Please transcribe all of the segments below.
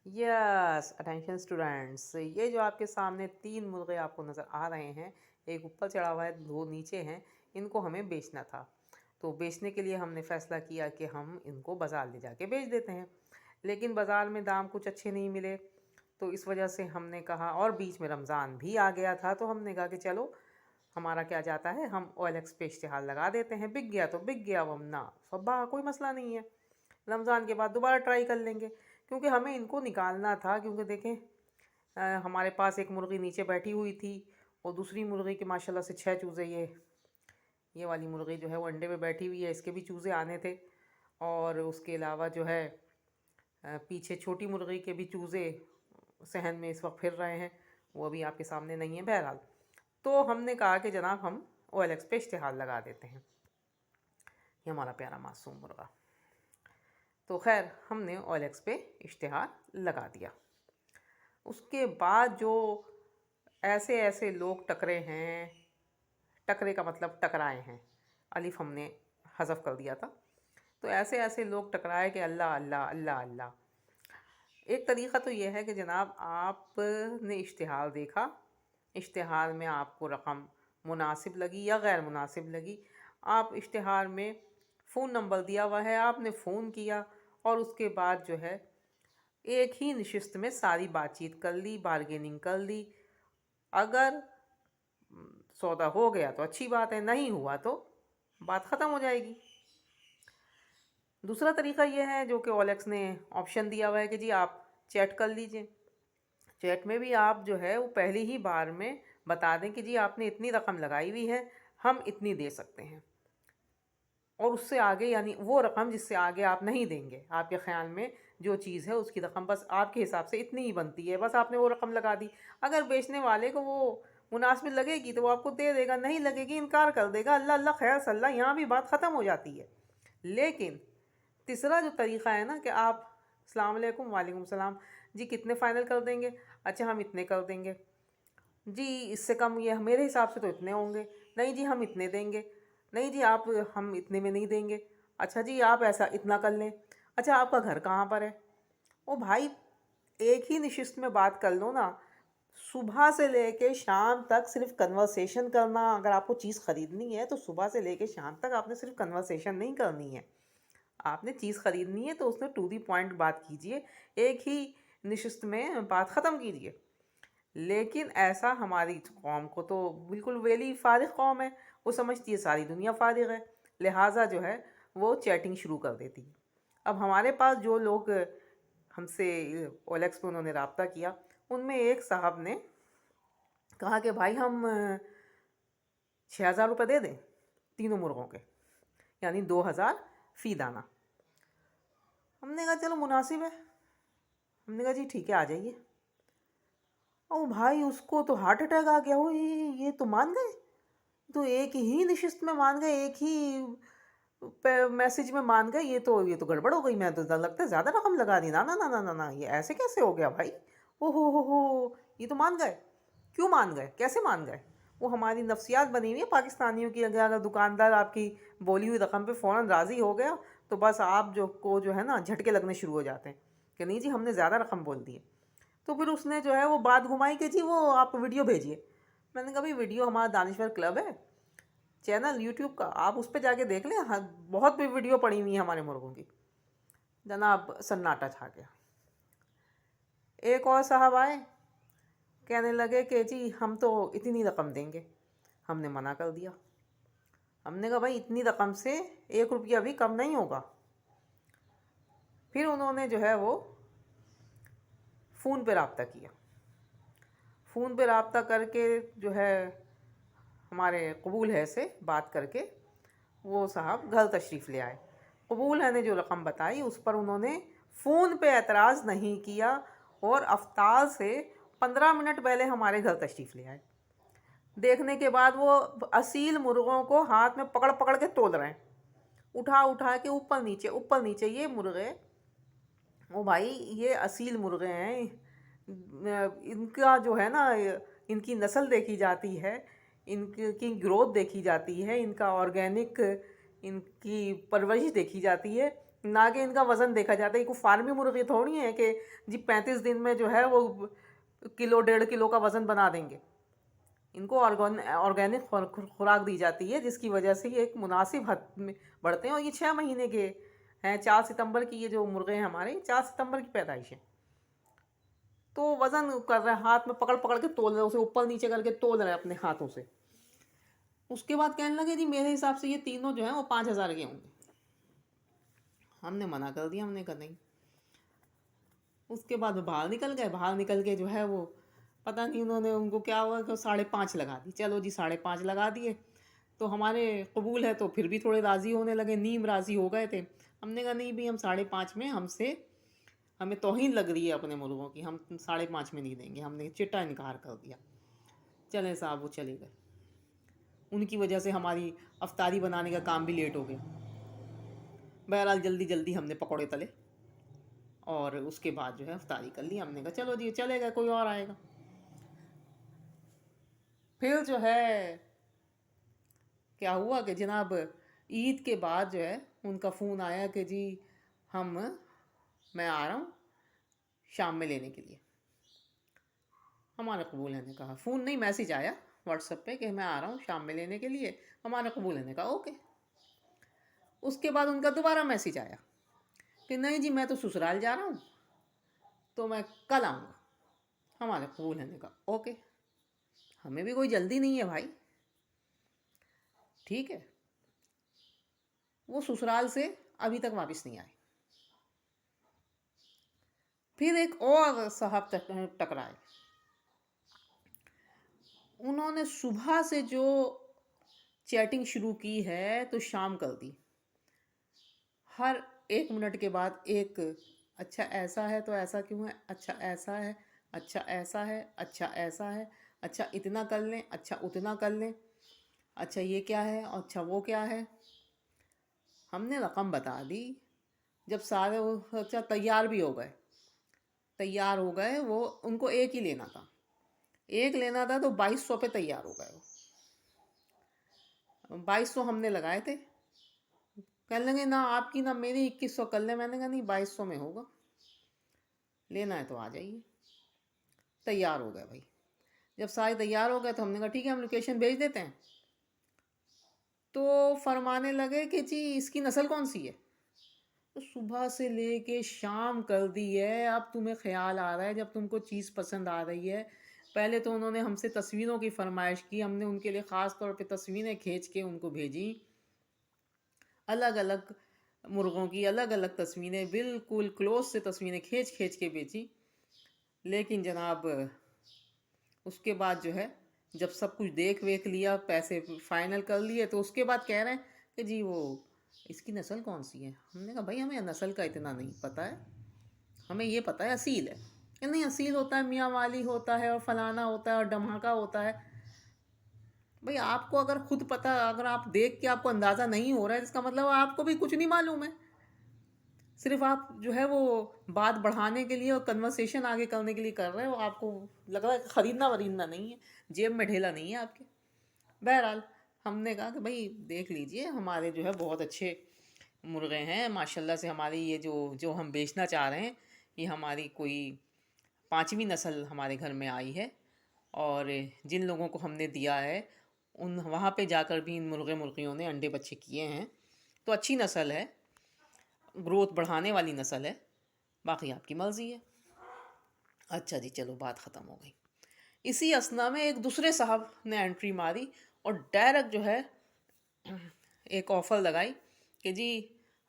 Yes attention students, ये जो आपके सामने 3 मुर्गे आपको नज़र आ रहे हैं, एक ऊपर चढ़ा हुआ है, 2 नीचे हैं। इनको हमें बेचना था, तो बेचने के लिए हमने फ़ैसला किया कि हम इनको बाज़ार ले जाके बेच देते हैं। लेकिन बाज़ार में दाम कुछ अच्छे नहीं मिले, तो इस वजह से हमने कहा, और बीच में रमज़ान भी आ गया था, तो हमने कहा कि चलो हमारा क्या जाता है, हम OLX पे इश्तिहार लगा देते हैं। बिक गया तो बिक गया, वरना फब्बा कोई मसला नहीं है, रमज़ान के बाद दोबारा ट्राई कर लेंगे। क्योंकि हमें इनको निकालना था, क्योंकि देखें हमारे पास एक मुर्गी नीचे बैठी हुई थी, और दूसरी मुर्गी के माशाल्लाह से 6 चूज़े, ये वाली मुर्गी जो है वो अंडे पे बैठी हुई है, इसके भी चूज़े आने थे। और उसके अलावा जो है पीछे छोटी मुर्गी के भी चूज़े सहन में इस वक्त फिर रहे हैं, वो अभी आपके सामने नहीं है। बहरहाल, तो हमने कहा कि जनाब हम OLX पे इश्तिहार लगा देते हैं, ये हमारा प्यारा मासूम मुर्गा। तो खैर हमने OLX पे इश्तिहार लगा दिया। उसके बाद जो ऐसे ऐसे लोग टकरे हैं, टकरे का मतलब टकराए हैं, अलिफ हमने हज़फ कर दिया था। तो ऐसे ऐसे लोग टकराए कि अल्लाह अल्लाह अल्लाह अल्लाह। एक तरीक़ा तो ये है कि जनाब आपने इश्तिहार देखा, इश्तिहार में आपको रकम मुनासिब लगी या गैर मुनासिब लगी, आप इश्तिहार में फ़ोन नंबर दिया हुआ है, आपने फ़ोन किया, और उसके बाद जो है एक ही नशिस्त में सारी बातचीत कर ली, बारगेनिंग कर ली। अगर सौदा हो गया तो अच्छी बात है, नहीं हुआ तो बात ख़त्म हो जाएगी। दूसरा तरीक़ा यह है जो कि OLX ने ऑप्शन दिया हुआ है कि जी आप चैट कर लीजिए। चैट में भी आप जो है वो पहली ही बार में बता दें कि जी आपने इतनी रकम लगाई हुई है, हम इतनी दे सकते हैं, और उससे आगे यानी वो रकम जिससे आगे आप नहीं देंगे। आपके ख़्याल में जो चीज़ है उसकी रकम बस आपके हिसाब से इतनी ही बनती है, बस आपने वो रकम लगा दी। अगर बेचने वाले को वो मुनासिब लगेगी तो वो आपको दे देगा, नहीं लगेगी इनकार कर देगा, अल्लाह अल्लाह खैर सल्ला, यहाँ भी बात ख़त्म हो जाती है। लेकिन तीसरा जो तरीक़ा है ना कि आप अस्सलाम वालेकुम, वालेकुम सलाम, जी कितने फ़ाइनल कर देंगे, अच्छा हम इतने कर देंगे जी, इससे कम ये मेरे हिसाब से तो इतने होंगे, नहीं जी हम इतने देंगे, नहीं जी आप हम इतने में नहीं देंगे, अच्छा जी आप ऐसा इतना कर लें, अच्छा आपका घर कहाँ पर है। ओ भाई, एक ही नशिस्त में बात कर लो ना, सुबह से लेके शाम तक सिर्फ कन्वर्सेशन करना। अगर आपको चीज़ ख़रीदनी है तो सुबह से लेके शाम तक आपने सिर्फ कन्वर्सेशन नहीं करनी है, आपने चीज़ ख़रीदनी है तो उसमें टू दी पॉइंट बात कीजिए, एक ही नशिस्त में बात ख़त्म कीजिए। लेकिन ऐसा हमारी कौम को तो बिल्कुल वेली फारिग कौम है, वो समझती है सारी दुनिया फारिग है, लिहाजा जो है वो चैटिंग शुरू कर देती है। अब हमारे पास जो लोग हमसे OLX पे उन्होंने रब्ता किया, उनमें एक साहब ने कहा कि भाई हम 6,000 रुपये दे दें तीनों मुर्गों के, यानी 2,000 फ़ी दाना। हमने कहा चलो मुनासिब है, हमने कहा जी ठीक है आ जाइए। ओ भाई, उसको तो हार्ट अटैक आ गया। वो ये तो मान गए, तो एक ही नशिस्त में मान गए, एक ही मैसेज में मान गए, ये तो गड़बड़ हो गई। मैं तो लगता है ज़्यादा रकम लगा दी। ना ना ना ना ना ना, ये ऐसे कैसे हो गया भाई। ओ हो, ये तो मान गए। क्यों मान गए, कैसे मान गए। वो हमारी नफ्सियात बनी हुई है पाकिस्तानियों की, अगर दुकानदार आपकी बोली हुई रकम पे फ़ौरन राज़ी हो गया तो बस आप जो है ना झटके लगने शुरू हो जाते हैं कि नहीं जी हमने ज़्यादा रकम बोल दी है। तो फिर उसने जो है वो बात घुमाई कि जी वो आप वीडियो भेजिए। मैंने कहा भाई वीडियो हमारा दानिश्वर क्लब है चैनल यूट्यूब का, आप उस पर जाके देख लें। हाँ, बहुत भी वीडियो पड़ी हुई है हमारे मुर्गों की। जनाब सन्नाटा छा गया। एक और साहब आए, कहने लगे कि जी हम तो इतनी रकम देंगे। हमने मना कर दिया, हमने कहा भाई इतनी रकम से 1 रुपया भी कम नहीं होगा। फिर उन्होंने जो है वो फ़ोन पे रब्ता किया, फ़ोन पे रब्ता करके जो है हमारे कबूल है से बात करके वो साहब घर तशरीफ़ ले आए। कबूल है ने जो रकम बताई उस पर उन्होंने फ़ोन पे एतराज़ नहीं किया, और अफ्तार से 15 मिनट पहले हमारे घर तशरीफ़ ले आए। देखने के बाद वो असील मुर्गों को हाथ में पकड़ पकड़ के तोल रहे हैं, उठा उठा के ऊपर नीचे ऊपर नीचे। ये मुर्गे, ओ भाई ये असील मुर्गे हैं, इनका जो है ना इनकी नस्ल देखी जाती है, इनकी ग्रोथ देखी जाती है, इनका ऑर्गेनिक इनकी परवरिश देखी जाती है, ना कि इनका वज़न देखा जाता है। कोई फार्मी मुर्गी थोड़ी है कि जी 35 दिन में जो है वो किलो 1.5 किलो का वज़न बना देंगे। इनको ऑर्गेनिक खुराक दी जाती है, जिसकी वजह से ये एक मुनासिब हद में बढ़ते हैं। और ये 6 महीने के हैं। 4 सितंबर की ये जो मुर्गे हैं हमारे, 4 सितंबर की पैदाइश है। तो वज़न कर रहे हैं, हाथ में पकड़ पकड़ के तोल रहे हैं, उसे ऊपर नीचे करके तोल रहे हैं अपने हाथों से। उसके बाद कहने लगे जी मेरे हिसाब से ये तीनों जो हैं वो 5,000 के होंगे। हमने मना कर दिया, हमने कहा नहीं। उसके बाद वो बाहर निकल गए। बाहर निकल के जो है वो पता नहीं उन्होंने, उनको क्या हुआ कि 5.5 लगा दी। चलो जी 5.5 लगा दिए तो हमारे कबूल है, तो फिर भी थोड़े राज़ी होने लगे, नीम राज़ी हो गए थे। हमने कहा नहीं भी हम 5.5 में हमें तौहीन लग रही है अपने मुर्गों की, हम 5.5 में नहीं देंगे। हमने चिट्टा इनकार कर दिया। चले साहब वो चले गए। उनकी वजह से हमारी अफ्तारी बनाने का काम भी लेट हो गया। बहरहाल जल्दी जल्दी हमने पकौड़े तले और उसके बाद जो है अफ्तारी कर ली। हमने कहा चलो जी चले गए, कोई और आएगा। फिर जो है क्या हुआ कि जनाब ईद के बाद जो है उनका फ़ोन आया कि जी मैं आ रहा हूँ शाम में लेने के लिए। हमारा कबूल है ने कहा, फ़ोन नहीं मैसेज आया व्हाट्सएप पे कि मैं आ रहा हूँ शाम में लेने के लिए। हमारा कबूल है ने कहा ओके। उसके बाद उनका दोबारा मैसेज आया कि नहीं जी मैं तो ससुराल जा रहा हूँ, तो मैं कल आऊँगा। हमारे कबूल है ने कहा ओके, हमें भी कोई जल्दी नहीं है भाई, ठीक है। वो ससुराल से अभी तक वापस नहीं आए। फिर एक और साहब टकराए। उन्होंने सुबह से जो चैटिंग शुरू की है तो शाम कर दी। हर 1 मिनट के बाद एक, अच्छा ऐसा है तो ऐसा क्यों है, अच्छा ऐसा है, अच्छा ऐसा है, अच्छा ऐसा है, अच्छा इतना कर लें, अच्छा उतना कर लें, अच्छा ये क्या है, अच्छा वो क्या है। हमने रकम बता दी। जब सारे अच्छा तैयार हो गए वो, उनको एक ही लेना था, एक लेना था तो 2200 पे तैयार हो गए वो। 2200 हमने लगाए थे। कह लेंगे ना आपकी ना मेरी 2100 कर ले। मैंने कहा नहीं 2200 में होगा, लेना है तो आ जाइए। तैयार हो गए भाई। जब सारे तैयार हो गए तो हमने कहा ठीक है हम लोकेशन भेज देते हैं। तो फरमाने लगे कि जी इसकी नस्ल कौन सी है। तो सुबह से लेके शाम कर दी है। अब तुम्हें ख्याल आ रहा है जब तुमको चीज़ पसंद आ रही है। पहले तो उन्होंने हमसे तस्वीरों की फरमाइश की, हमने उनके लिए ख़ास तौर पे तस्वीरें खींच के उनको भेजी। अलग अलग मुर्गों की अलग अलग तस्वीरें, बिल्कुल क्लोज से तस्वीरें खींच खींच के भेजी। लेकिन जनाब उसके बाद जो है जब सब कुछ देख वेख लिया, पैसे फाइनल कर लिए, तो उसके बाद कह रहे हैं कि जी वो इसकी नस्ल कौन सी है। हमने कहा भाई हमें नस्ल का इतना नहीं पता है, हमें ये पता है असील है। कि नहीं असील होता है, मियाँ वाली होता है और फलाना होता है और धमाका होता है। भाई आपको अगर खुद पता, अगर आप देख के आपको अंदाज़ा नहीं हो रहा है, इसका मतलब आपको भी कुछ नहीं मालूम है। सिर्फ आप जो है वो बात बढ़ाने के लिए और कन्वर्सेशन आगे करने के लिए कर रहे हो। आपको लग रहा है कि ख़रीदना वरीदना नहीं है, जेब में ढेला नहीं है आपके। बहरहाल हमने कहा कि भाई देख लीजिए हमारे जो है बहुत अच्छे मुर्गे हैं माशाल्लाह से। हमारी ये जो जो हम बेचना चाह रहे हैं ये हमारी कोई 5वीं नस्ल हमारे घर में आई है। और जिन लोगों को हमने दिया है उन वहाँ पे जाकर भी इन मुर्गे मुर्गियों ने अंडे बच्चे किए हैं। तो अच्छी नस्ल है, ग्रोथ बढ़ाने वाली नस्ल है, बाकी आपकी मर्ज़ी है। अच्छा जी चलो बात ख़त्म हो गई। इसी असना में एक दूसरे साहब ने एंट्री मारी और डायरेक्ट जो है एक ऑफ़र लगाई कि जी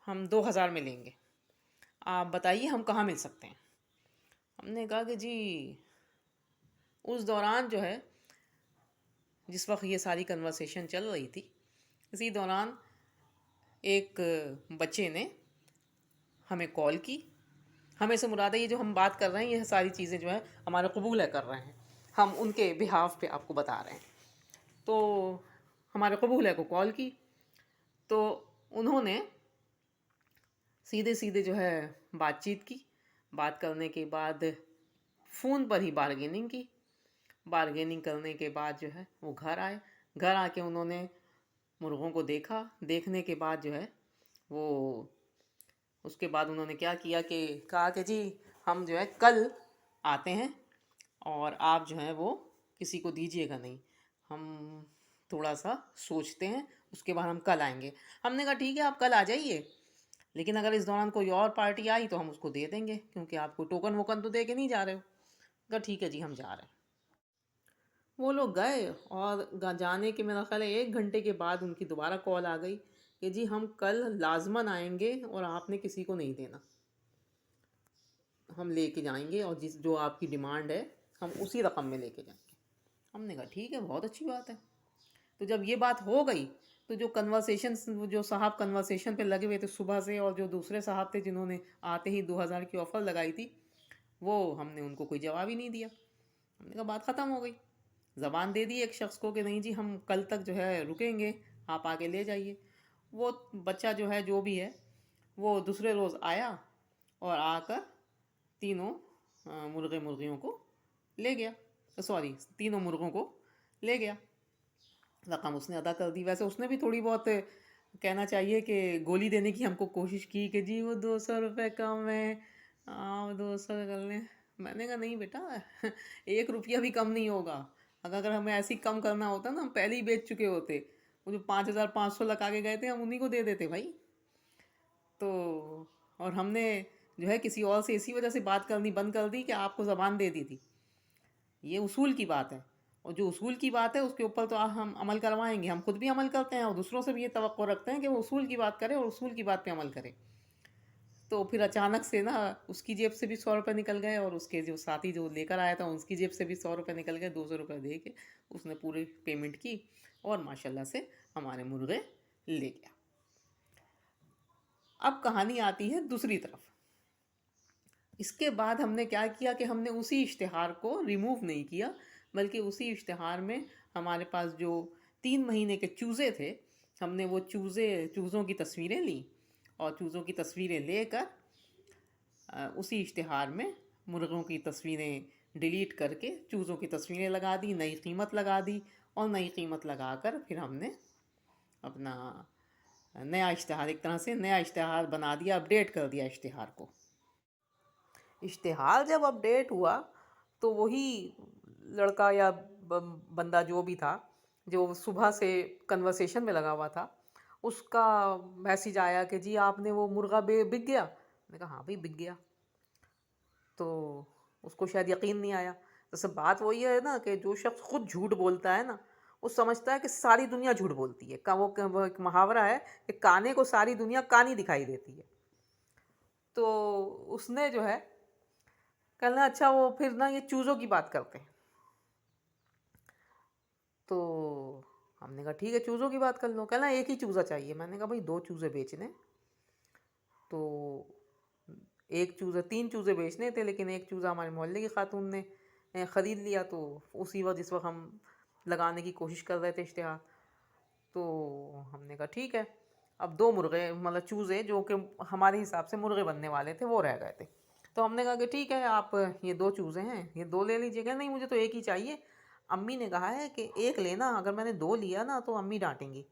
हम 2000 में लेंगे, आप बताइए हम कहाँ मिल सकते हैं। हमने कहा कि जी उस दौरान जो है जिस वक्त ये सारी कन्वर्सेशन चल रही थी, इसी दौरान एक बच्चे ने हमें कॉल की। हमें से मुराद है ये जो हम बात कर रहे हैं ये सारी चीज़ें जो है हमारे कबूल है कर रहे हैं, हम उनके बिहाफ पे आपको बता रहे हैं। तो हमारे कबूल है को कॉल की तो उन्होंने सीधे सीधे जो है बातचीत की। बात करने के बाद फ़ोन पर ही बारगेनिंग की। बारगेनिंग करने के बाद जो है वो घर आए। घर आके उन्होंने मुर्गों को देखा। देखने के बाद जो है वो اس کے بعد انہوں نے کیا کیا کہ کہا کہ جی ہم جو ہے کل آتے ہیں اور آپ جو ہیں وہ کسی کو دیجیے گا نہیں، ہم تھوڑا سا سوچتے ہیں، اس کے بعد ہم کل آئیں گے۔ ہم نے کہا ٹھیک ہے آپ کل آ جائیے، لیکن اگر اس دوران کوئی اور پارٹی آئی تو ہم اس کو دے دیں گے، کیونکہ آپ کو ٹوکن ووکن تو دے کے نہیں جا رہے ہو۔ کہا ٹھیک ہے جی ہم جا رہے ہیں۔ وہ لوگ گئے اور جانے کے میرا خیال ہے 1 گھنٹے کے بعد ان کی دوبارہ کال آ گئی کہ جی ہم کل لازماً آئیں گے اور آپ نے کسی کو نہیں دینا، ہم لے کے جائیں گے اور جو آپ کی ڈیمانڈ ہے ہم اسی رقم میں لے کے جائیں گے۔ ہم نے کہا ٹھیک ہے بہت اچھی بات ہے۔ تو جب یہ بات ہو گئی تو جو صاحب کنورسیشن پہ لگے ہوئے تھے صبح سے، اور جو دوسرے صاحب تھے جنہوں نے آتے ہی 2000 کی آفر لگائی تھی، وہ ہم نے ان کو کوئی جواب ہی نہیں دیا۔ ہم نے کہا بات ختم ہو گئی، زبان دے دی ایک شخص کو کہ نہیں جی ہم کل تک جو ہے رکیں گے، آپ آگے لے جائیے۔ وہ بچہ جو ہے جو بھی ہے وہ دوسرے روز آیا اور آ کر تینوں مرغیوں کو لے گیا، تینوں مرغوں کو لے گیا۔ رقم اس نے ادا کر دی۔ ویسے اس نے بھی تھوڑی بہت کہنا چاہیے کہ گولی دینے کی ہم کو کوشش کی کہ جی وہ 200 روپے کم ہے، آپ 200 کر لیں۔ میں نے کہا نہیں بیٹا 1 روپیہ بھی کم نہیں ہوگا، اگر ہمیں ایسی کم کرنا ہوتا نا ہم پہلے ہی بیچ چکے ہوتے۔ وہ جو 5500 لگا کے گئے تھے ہم انہیں کو دے دیتے بھائی۔ تو اور ہم نے جو ہے کسی اور سے اسی وجہ سے بات کرنی بند کر دی کہ آپ کو زبان دے دی تھی۔ یہ اصول کی بات ہے، اور جو اصول کی بات ہے اس کے اوپر تو ہم عمل کروائیں گے، ہم خود بھی عمل کرتے ہیں اور دوسروں سے بھی یہ توقع رکھتے ہیں کہ وہ اصول کی بات کرے اور اصول کی بات پہ عمل کرے۔ تو پھر اچانک سے نا اس کی جیب سے بھی 100 روپے نکل گئے، اور اس کے جو ساتھی جو لے کر آیا تھا اس کی جیب سے بھی 100 روپے نکل گئے۔ 200 روپے دے کے اس نے پوری پیمنٹ کی اور ماشاءاللہ سے ہمارے مرغے لے گیا۔ اب کہانی آتی ہے دوسری طرف۔ اس کے بعد ہم نے کیا کیا کہ ہم نے اسی اشتہار کو ریموو نہیں کیا، بلکہ اسی اشتہار میں ہمارے پاس جو 3 مہینے کے چوزے تھے، ہم نے وہ چوزوں کی تصویریں لیں، اور چوزوں کی تصویریں لے کر اسی اشتہار میں مرغوں کی تصویریں ڈیلیٹ کر کے چوزوں کی تصویریں لگا دی، نئی قیمت لگا دی، اور نئی قیمت لگا کر پھر ہم نے اپنا نیا اشتہار، ایک طرح سے نیا اشتہار بنا دیا، اپڈیٹ کر دیا اشتہار کو۔ اشتہار جب اپڈیٹ ہوا تو وہی لڑکا یا بندہ جو بھی تھا جو صبح سے کنورسیشن میں لگا ہوا تھا، اس کا میسیج آیا کہ جی آپ نے وہ مرغہ بک گیا۔ میں نے کہا ہاں بھائی بک گیا۔ تو اس کو شاید یقین نہیں آیا۔ جیسے بات وہی ہے نا کہ جو شخص خود جھوٹ بولتا ہے نا وہ سمجھتا ہے کہ ساری دنیا جھوٹ بولتی ہے۔ وہ ایک محاورہ ہے کہ کانے کو ساری دنیا کانی دکھائی دیتی ہے۔ تو اس نے جو ہے کہنا اچھا وہ پھر نا یہ چوزوں کی بات کرتے ہیں۔ تو ہم نے کہا ٹھیک ہے چوزوں کی بات کر لو۔ کہنا ایک ہی چوزا چاہیے۔ میں نے کہا بھائی 2 چوزے بیچنے، تو 3 چوزے بیچنے تھے، لیکن ایک چوزا ہمارے محلے کی خاتون نے خرید لیا۔ تو اسی وقت جس وقت ہم لگانے کی کوشش کر رہے تھے اشتہار، تو ہم نے کہا ٹھیک ہے اب 2 مرغے مطلب چوزے جو کہ ہمارے حساب سے مرغے بننے والے تھے وہ رہ گئے تھے۔ تو ہم نے کہا کہ ٹھیک ہے آپ یہ 2 چوزے ہیں یہ 2 لے لیجیے گا۔ نہیں مجھے تو ایک ہی چاہیے، امی نے کہا ہے کہ ایک لینا، اگر میں نے 2 لیا نا تو امی ڈانٹیں گی۔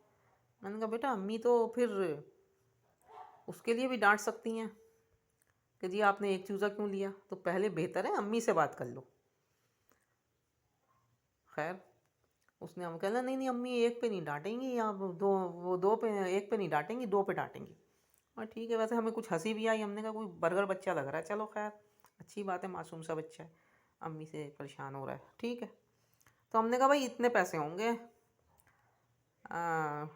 میں نے کہا بیٹا امی تو پھر اس کے لیے بھی ڈانٹ سکتی ہیں کہ جی آپ نے ایک چوزا کیوں لیا، تو پہلے بہتر ہے امی سے بات کر لو۔ خیر اس نے ہم کہنا نہیں امی ایک پہ نہیں ڈانٹیں گی، آپ وہ 2 پہ، ایک پہ نہیں ڈانٹیں گی 2 پہ ڈانٹیں گی۔ اور ٹھیک ہے، ویسے ہمیں کچھ ہنسی بھی آئی، ہم نے کہا کوئی برگر بچہ لگ رہا ہے، چلو خیر اچھی بات ہے، معصوم سا بچہ ہے، امی سے پریشان ہو رہا ہے، ٹھیک ہے۔ تو ہم نے کہا بھائی اتنے پیسے ہوں گے۔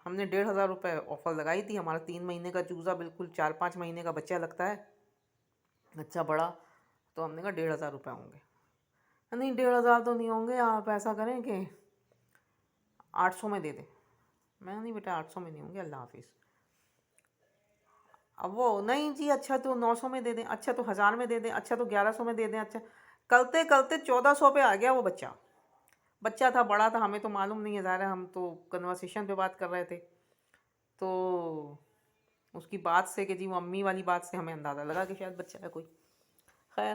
ہم نے 1500 روپے آفر لگائی تھی، ہمارا 3 مہینے کا چوزا بالکل 4-5 مہینے کا بچہ لگتا ہے، اچھا بڑا۔ تو ہم نے کہا 1500 روپے ہوں گے۔ نہیں 1500 تو نہیں ہوں گے، آپ ایسا کریں کہ 800 میں دے دیں۔ میں نہیں بیٹا 800 میں نہیں ہوں گے، اللہ حافظ۔ اب وہ نہیں جی اچھا تو 900 میں دے دیں، اچھا تو 1000 میں دے دیں، اچھا تو 1100 میں دے دیں، اچھا کرتے کرتے 1400 پہ آ گیا وہ بچہ تھا بڑا تھا، ہمیں تو معلوم نہیں ہے، ظاہر ہے ہم تو کنورسیشن پہ بات کر رہے تھے، تو اس کی بات سے کہ جی وہ امی والی بات سے ہمیں اندازہ لگا کہ شاید بچہ ہے کوئی۔ خیر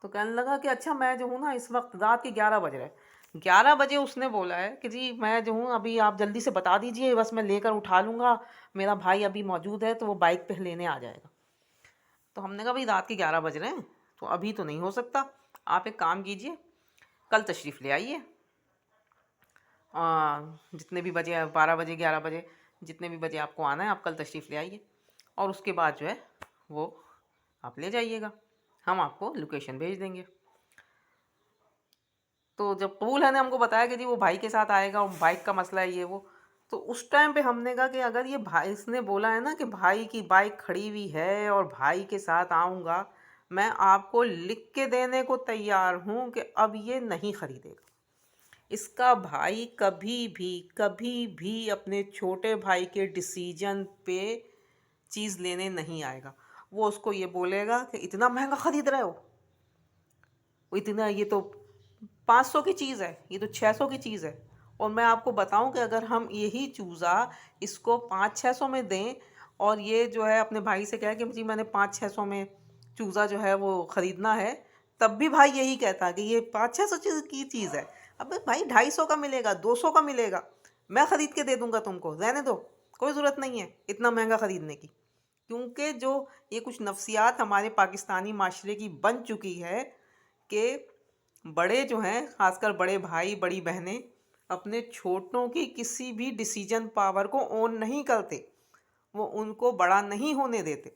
تو کہنے لگا کہ اچھا میں جو ہوں نا اس وقت رات کے 11 بج رہے، 11 بجے اس نے بولا ہے کہ جی میں جو ہوں ابھی آپ جلدی سے بتا دیجئے، بس میں لے کر اٹھا لوں گا، میرا بھائی ابھی موجود ہے تو وہ بائک پہ لینے آ جائے گا۔ تو ہم نے کہا بھائی رات کے 11 بج رہے ہیں تو ابھی تو نہیں ہو سکتا، آپ ایک کام کیجئے، کل تشریف لے آئیے، جتنے بھی بجے، 12 بجے 11 بجے جتنے بھی بجے آپ کو آنا ہے آپ کل تشریف لے آئیے، اور اس کے بعد جو ہے وہ آپ لے جائیے گا، ہم آپ کو لوکیشن بھیج دیں گے۔ تو جب قبول ہے نے ہم کو بتایا کہ جی وہ بھائی کے ساتھ آئے گا، اور بائک کا مسئلہ ہے یہ وہ، تو اس ٹائم پہ ہم نے کہا کہ اگر یہ بھائی، اس نے بولا ہے نا کہ بھائی کی بائک کھڑی ہوئی ہے اور بھائی کے ساتھ آؤں گا، میں آپ کو لکھ کے دینے کو تیار ہوں کہ اب یہ نہیں خریدے گا۔ اس کا بھائی کبھی بھی اپنے چھوٹے بھائی کے ڈیسیجن پہ چیز لینے نہیں آئے گا۔ وہ اس کو یہ بولے گا کہ اتنا مہنگا خرید رہے ہو، اتنا، یہ تو 500 کی چیز ہے، یہ تو 600 کی چیز ہے، اور میں آپ کو بتاؤں کہ اگر ہم یہی چوزا اس کو 500-600 میں دیں، اور یہ جو ہے اپنے بھائی سے کہے کہ جی میں نے 500-600 میں چوزا جو ہے وہ خریدنا ہے، تب بھی بھائی یہی کہتا کہ یہ 500-600 کی چیز ہے، اب بھائی 250 کا ملے گا، 200 کا ملے گا، میں خرید کے دے دوں گا تم کو، رہنے دو، کوئی ضرورت نہیں ہے اتنا مہنگا خریدنے کی۔ کیونکہ جو یہ کچھ نفسیات ہمارے پاکستانی معاشرے کی بن چکی ہے کہ بڑے جو ہیں، خاص کر بڑے بھائی بڑی بہنیں، اپنے چھوٹوں کی کسی بھی ڈیسیجن پاور کو اون نہیں کرتے، وہ ان کو بڑا نہیں ہونے دیتے۔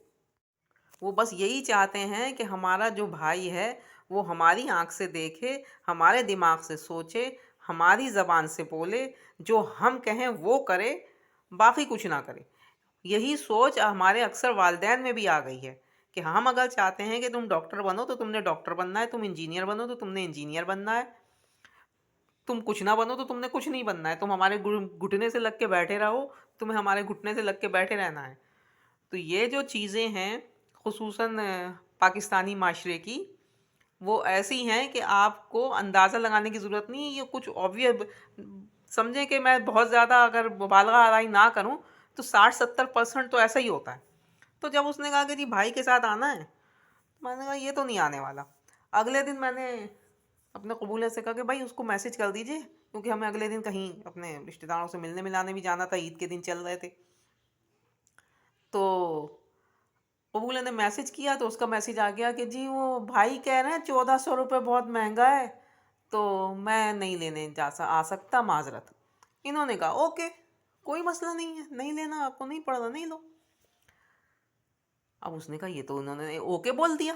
وہ بس یہی چاہتے ہیں کہ ہمارا جو بھائی ہے وہ ہماری آنکھ سے دیکھے، ہمارے دماغ سے سوچے، ہماری زبان سے بولے، جو ہم کہیں وہ کرے، باقی کچھ نہ کرے۔ یہی سوچ ہمارے اکثر والدین میں بھی آ گئی ہے کہ ہم اگر چاہتے ہیں کہ تم ڈاکٹر بنو تو تم نے ڈاکٹر بننا ہے، تم انجینئر بنو تو تم نے انجینئر بننا ہے، تم کچھ نہ بنو تو تم نے کچھ نہیں بننا ہے، تم ہمارے گھٹنے سے لگ کے بیٹھے رہو، تمہیں ہمارے گھٹنے سے لگ کے بیٹھے رہنا ہے۔ تو یہ جو چیزیں ہیں خصوصاً پاکستانی معاشرے کی، وہ ایسی ہیں کہ آپ کو اندازہ لگانے کی ضرورت نہیں ہے، یہ کچھ اوبویس سمجھیں کہ میں بہت زیادہ اگر مبالغہ آرائی نہ کروں تو 60-70% تو ایسا ہی ہوتا ہے۔ تو جب اس نے کہا کہ جی بھائی کے ساتھ آنا ہے، میں نے کہا یہ تو نہیں آنے والا۔ اگلے دن میں نے اپنے قبولت سے کہا کہ بھائی اس کو میسج کر دیجئے، کیونکہ ہمیں اگلے دن کہیں اپنے رشتہ داروں سے ملنے ملانے بھی جانا تھا، عید کے دن چل رہے تھے۔ تو قبولہ نے میسج کیا تو اس کا میسج آ گیا کہ جی وہ بھائی کہہ رہے ہیں 1400 روپے بہت مہنگا ہے، تو میں نہیں لینے آ سکتا، معذرت۔ انہوں نے کہا اوکے، کوئی مسئلہ نہیں ہے، نہیں لینا آپ کو، نہیں پڑ رہا نہیں لو۔ اب اس نے کہا یہ تو انہوں نے اوکے بول دیا،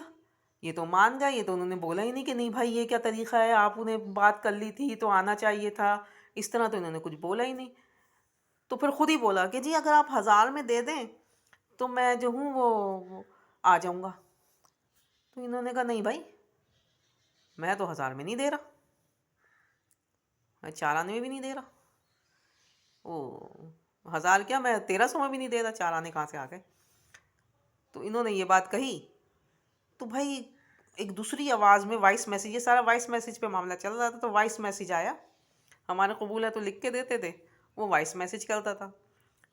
یہ تو مان گئے، یہ تو انہوں نے بولا ہی نہیں کہ نہیں بھائی یہ کیا طریقہ ہے، آپ انہیں بات کر لی تھی تو آنا چاہیے تھا، اس طرح تو انہوں نے کچھ بولا ہی نہیں۔ تو پھر خود ہی بولا کہ جی اگر آپ 1000 میں دے دیں تو میں جو ہوں وہ آ جاؤں گا۔ تو انہوں نے کہا نہیں بھائی میں تو 1000 میں نہیں دے رہا، میں 4 آنے میں بھی نہیں دے رہا، او 1000 کیا، میں 1300 میں بھی نہیں دے رہا، 4 آنے کہاں سے آ گئے۔ تو انہوں نے یہ بات کہی تو بھائی ایک دوسری آواز میں وائس میسیج، یہ سارا وائس میسیج پہ معاملہ چل رہا تھا، تو وائس میسیج آیا، ہمارے قبول ہے تو لکھ کے دیتے تھے، وہ وائس میسیج کرتا تھا۔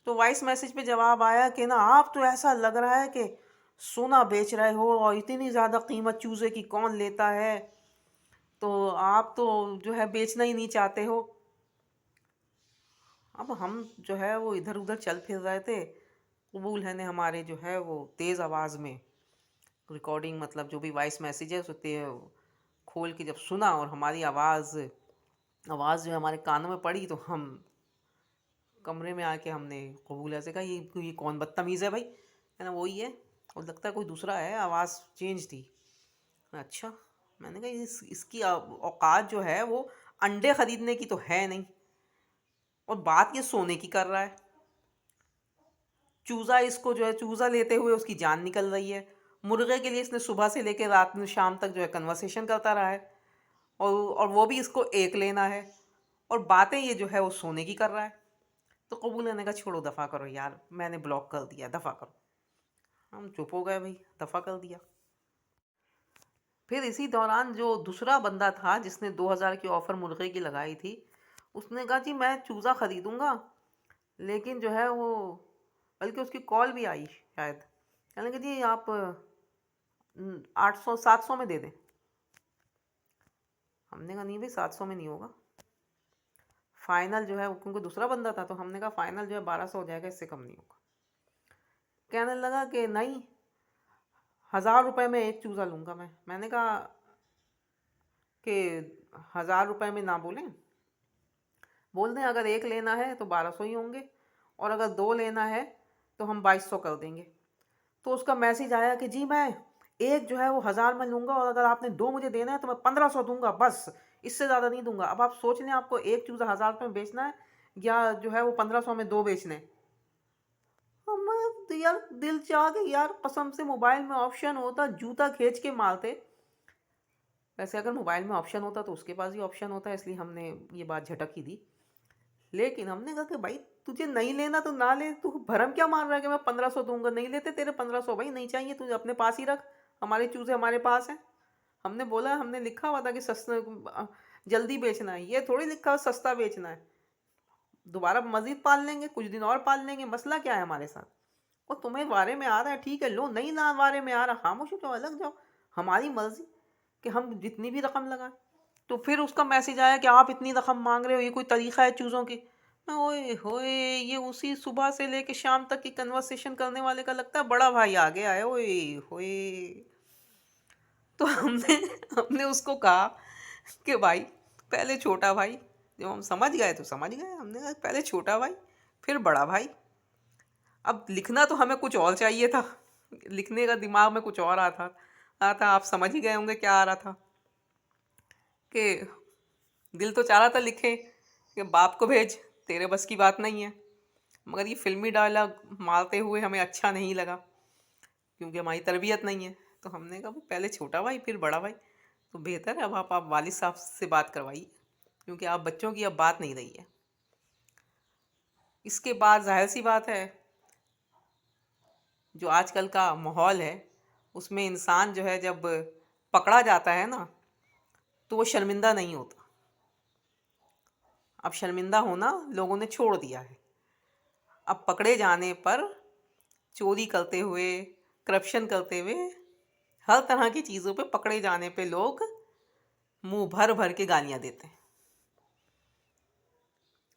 تو وائس میسیج پہ جواب آیا کہ نا آپ تو ایسا لگ رہا ہے کہ سونا بیچ رہے ہو، اور اتنی زیادہ قیمت چوزے کی کون لیتا ہے، تو آپ تو جو ہے بیچنا ہی نہیں چاہتے ہو۔ اب ہم جو ہے وہ ادھر ادھر چل پھر رہے تھے، قبول ہے نے ہمارے جو ہے وہ تیز آواز میں ریکارڈنگ، مطلب جو بھی وائس میسیج ہے اسے کھول کے جب سنا، اور ہماری آواز جو ہمارے کانوں میں پڑی، تو ہم کمرے میں آ کے ہم نے قبولہ سے کہا یہ کون بدتمیز ہے بھائی، ہے نا وہی ہے، اور لگتا ہے کوئی دوسرا ہے، آواز چینج تھی۔ اچھا، میں نے کہا اس کی اوقات جو ہے وہ انڈے خریدنے کی تو ہے نہیں، اور بات یہ سونے کی کر رہا ہے، چوزا اس کو جو ہے چوزا لیتے ہوئے اس کی جان نکل رہی ہے، مرغے کے لیے اس نے صبح سے لے کے رات میں شام تک جو ہے کنورسیشن کرتا رہا ہے، اور وہ بھی اس کو ایک لینا ہے، اور باتیں یہ جو ہے وہ سونے کی کر رہا ہے۔ تو قبول نے کہا چھوڑو دفع کرو یار، میں نے بلاک کر دیا، دفع کرو۔ ہم چپ ہو گئے، بھائی دفع کر دیا۔ پھر اسی دوران جو دوسرا بندہ تھا جس نے 2000 کی آفر مرغے کی لگائی تھی، اس نے کہا جی میں چوزا خریدوں گا، لیکن جو ہے وہ، بلکہ اس کی کال بھی آئی شاید، کہنے کہ جی آپ 700 میں دے دیں۔ ہم نے کہا نہیں بھائی 700 میں نہیں ہوگا، فائنل جو ہے، کیونکہ دوسرا بندہ تھا تو ہم نے کہا فائنل جو ہے 1200 ہو جائے گا، اس سے کم نہیں ہوگا۔ کہنے لگا کہ نہیں 1000 रुपये में एक चूज़ा लूँगा मैं। मैंने कहा कि 1000 रुपये में ना बोलें, बोल दें अगर एक लेना है तो 1200 ही होंगे, और अगर 2 लेना है तो हम 2200 कर देंगे। तो उसका मैसेज आया कि जी मैं एक जो है वो 1000 में लूँगा, और अगर आपने 2 मुझे देना है तो मैं 1500 दूंगा, बस इससे ज़्यादा नहीं दूंगा। अब आप सोच लें आपको एक चूज़ा 1000 रुपये में बेचना है या जो है वो 1500 में 2 बेचने हैं। तो यार दिल चाह के यार कसम से मोबाइल में ऑप्शन होता जूता खींच के मारते। वैसे अगर मोबाइल में ऑप्शन होता तो उसके पास ही ऑप्शन होता है, इसलिए हमने ये बात झटक ही दी। लेकिन हमने कहा कि भाई तुझे नहीं लेना तो ना ले, तू भरम क्या मार रहा है कि मैं 1500 दूंगा। नहीं लेते तेरे 1500 भाई, नहीं चाहिए, तुझे अपने पास ही रख, हमारे चूजे हमारे पास हैं। हमने बोला, हमने लिखा हुआ था कि सस्ता जल्दी बेचना है, ये थोड़ी लिखा हुआ सस्ता बेचना है। दोबारा मजीद पाल लेंगे, कुछ दिन और पाल लेंगे, मसला क्या है हमारे साथ। और तुम्हें वारे में आ रहा है ठीक है लो, नहीं ना वारे में आ रहा खामोश हो जाओ, अलग जाओ, हमारी मर्जी कि हम जितनी भी रकम लगाएं। तो फिर उसका मैसेज आया कि आप इतनी रकम मांग रहे हो, ये कोई तरीका है चूज़ों की। ओए होए, ये उसी सुबह से लेके शाम तक की कन्वर्सेशन करने वाले का लगता है बड़ा भाई आ गया है। ओए होए। तो हमने हमने उसको कहा कि भाई पहले छोटा भाई, जब हम समझ गए तो समझ गए, हमने कहा पहले छोटा भाई फिर बड़ा भाई। अब लिखना तो हमें कुछ और चाहिए था, लिखने का दिमाग में कुछ और आता आप समझ ही गए होंगे क्या आ रहा था। कि दिल तो चाह रहा था लिखें कि बाप को भेज, तेरे बस की बात नहीं है, मगर ये फिल्मी डायलॉग मारते हुए हमें अच्छा नहीं लगा, क्योंकि हमारी तरबियत नहीं है। तो हमने कहा पहले छोटा भाई फिर बड़ा भाई। तो बेहतर है अब आप वालिद साहब से बात करवाइए, क्योंकि आप बच्चों की अब बात नहीं रही है। इसके बाद जाहिर सी बात है, जो आजकल का माहौल है उसमें इंसान जो है जब पकड़ा जाता है ना तो वो शर्मिंदा नहीं होता। अब शर्मिंदा होना लोगों ने छोड़ दिया है। अब पकड़े जाने पर चोरी करते हुए, करप्शन करते हुए, हर तरह की चीज़ों पे पकड़े जाने पे लोग मुंह भर भर के गालियां देते हैं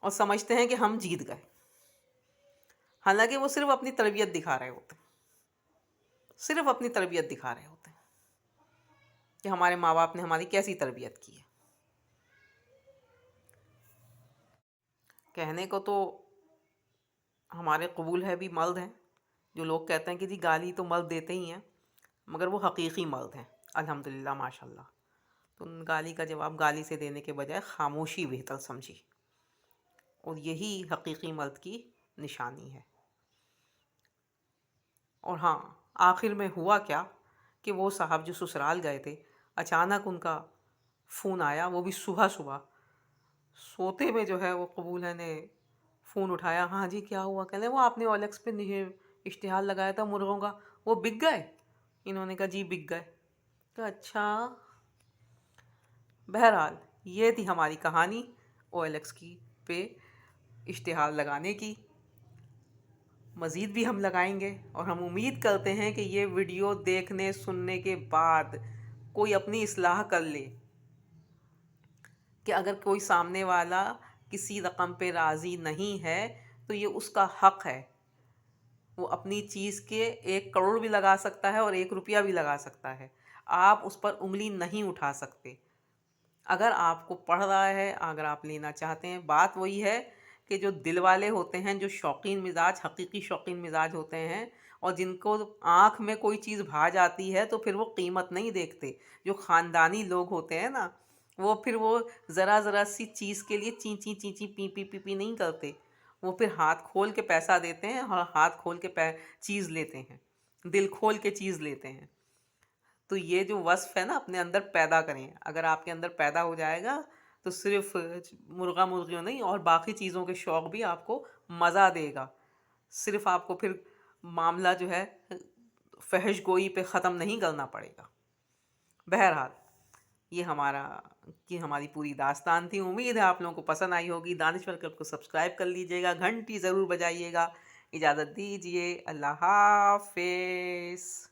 और समझते हैं कि हम जीत गए। हालांकि वो सिर्फ अपनी तरबियत दिखा रहे होते हैं, सिर्फ अपनी तरबियत दिखा रहे होते हैं कि हमारे माँ बाप ने हमारी कैसी तरबियत की है। कहने को तो हमारे कबूल है भी मर्द हैं जो लोग कहते हैं कि जी गाली तो मर्द देते ही हैं, मगर वो हकीकी मर्द हैं अल्हम्दुलिल्लाह माशाल्लाह। तो उन गाली का जवाब गाली से देने के बजाय खामोशी बेहतर समझी, और यही हकीकी मर्द की निशानी है। और हाँ, आखिर में हुआ क्या कि वो साहब जो ससुराल गए थे, अचानक उनका फ़ोन आया, वो भी सुबह सुबह सोते में जो है वो कबूल है ने फ़ोन उठाया। हाँ जी क्या हुआ? कहते वो आपने ओएलएक्स पे इश्तिहार लगाया था मुर्गों का, वो बिक गए? इन्होंने कहा जी बिक गए। तो अच्छा। बहरहाल ये थी हमारी कहानी ओएलएक्स की पे इश्तिहार लगाने की। मज़ीद भी हम लगाएंगे, और हम उम्मीद करते हैं कि ये वीडियो देखने सुनने के बाद कोई अपनी इस्लाह कर ले कि अगर कोई सामने वाला किसी रकम पे राज़ी नहीं है तो ये उसका हक़ है, वो अपनी चीज़ के 1 करोड़ भी लगा सकता है और 1 रुपया भी लगा सकता है, आप उस पर उंगली नहीं उठा सकते। अगर आपको पढ़ रहा है, अगर आप लेना चाहते हैं, बात वही है कि जो दिल वाले होते हैं, जो शौकीन मिजाज, हकीकी शौकीन मिजाज होते हैं, और जिनको आँख में कोई चीज़ भा जाती है तो फिर वो कीमत नहीं देखते। जो ख़ानदानी लोग होते हैं ना, वो फिर वो ज़रा ज़रा सी चीज़ के लिए ची ची ची ची पी पी पी पी नहीं करते, वो फिर हाथ खोल के पैसा देते हैं और हाथ खोल के चीज़ लेते हैं, दिल खोल के चीज़ लेते हैं। तो ये जो वस्फ़ है ना अपने अंदर पैदा करें, अगर आपके अंदर पैदा हो जाएगा तो सिर्फ मुर्गा मुर्गियों नहीं और बाकी चीज़ों के शौक़ भी आपको मज़ा देगा। सिर्फ आपको फिर मामला जो है फहश गोई पे ख़त्म नहीं करना पड़ेगा। बहरहाल ये हमारी पूरी दास्तान थी। उम्मीद है आप लोगों को पसंद आई होगी। दानिश्वर क्लब को सब्सक्राइब कर लीजिएगा, घंटी ज़रूर बजाइएगा। इजाज़त दीजिए, अल्लाह हाफ़िज़।